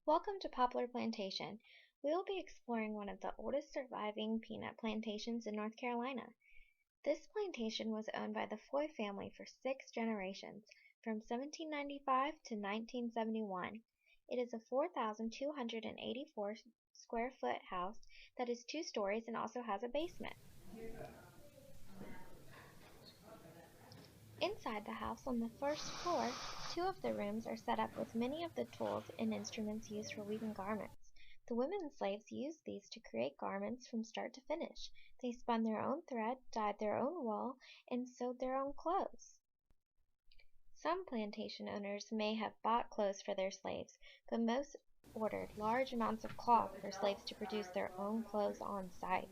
Welcome to Poplar Plantation. We will be exploring one of the oldest surviving peanut plantations in North Carolina. This plantation was owned by the Foy family for 6 generations, from 1795 to 1971. It is a 4,284 square foot house that is 2 stories and also has a basement. Inside the house on the first floor, 2 of the rooms are set up with many of the tools and instruments used for weaving garments. The women slaves used these to create garments from start to finish. They spun their own thread, dyed their own wool, and sewed their own clothes. Some plantation owners may have bought clothes for their slaves, but most ordered large amounts of cloth for slaves to produce their own clothes on site.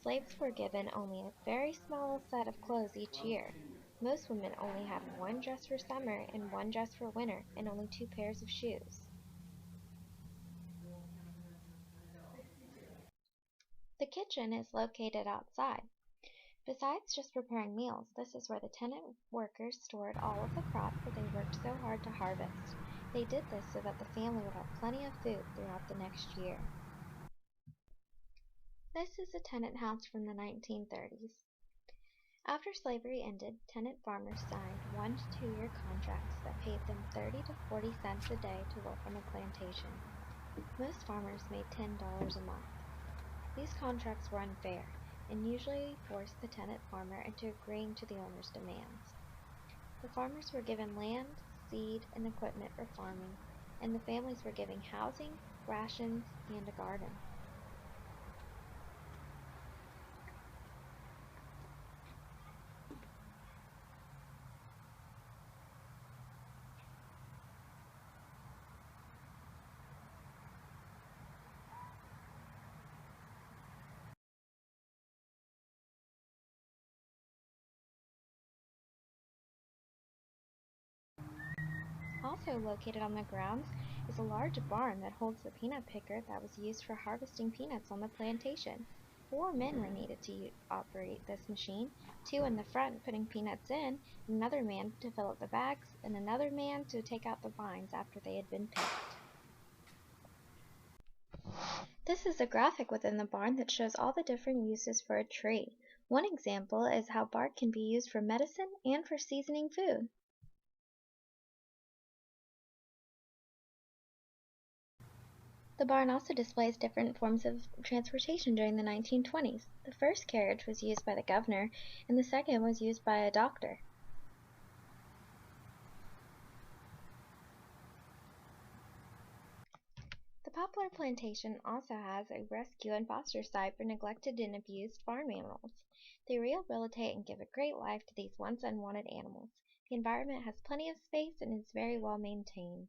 Slaves were given only a very small set of clothes each year. Most women only had one dress for summer and one dress for winter, and only 2 pairs of shoes. The kitchen is located outside. Besides just preparing meals, this is where the tenant workers stored all of the crops that they worked so hard to harvest. They did this so that the family would have plenty of food throughout the next year. This is a tenant house from the 1930s. After slavery ended, tenant farmers signed 1 to 2 year contracts that paid them 30 to 40 cents a day to work on the plantation. Most farmers made $10 a month. These contracts were unfair and usually forced the tenant farmer into agreeing to the owner's demands. The farmers were given land, seed, and equipment for farming, and the families were given housing, rations, and a garden. Also located on the grounds is a large barn that holds the peanut picker that was used for harvesting peanuts on the plantation. 4 men were needed to operate this machine, 2 in the front putting peanuts in, another man to fill up the bags, and another man to take out the vines after they had been picked. This is a graphic within the barn that shows all the different uses for a tree. One example is how bark can be used for medicine and for seasoning food. The barn also displays different forms of transportation during the 1920s. The first carriage was used by the governor, and the second was used by a doctor. The Poplar Plantation also has a rescue and foster site for neglected and abused farm animals. They rehabilitate and give a great life to these once unwanted animals. The environment has plenty of space and is very well maintained.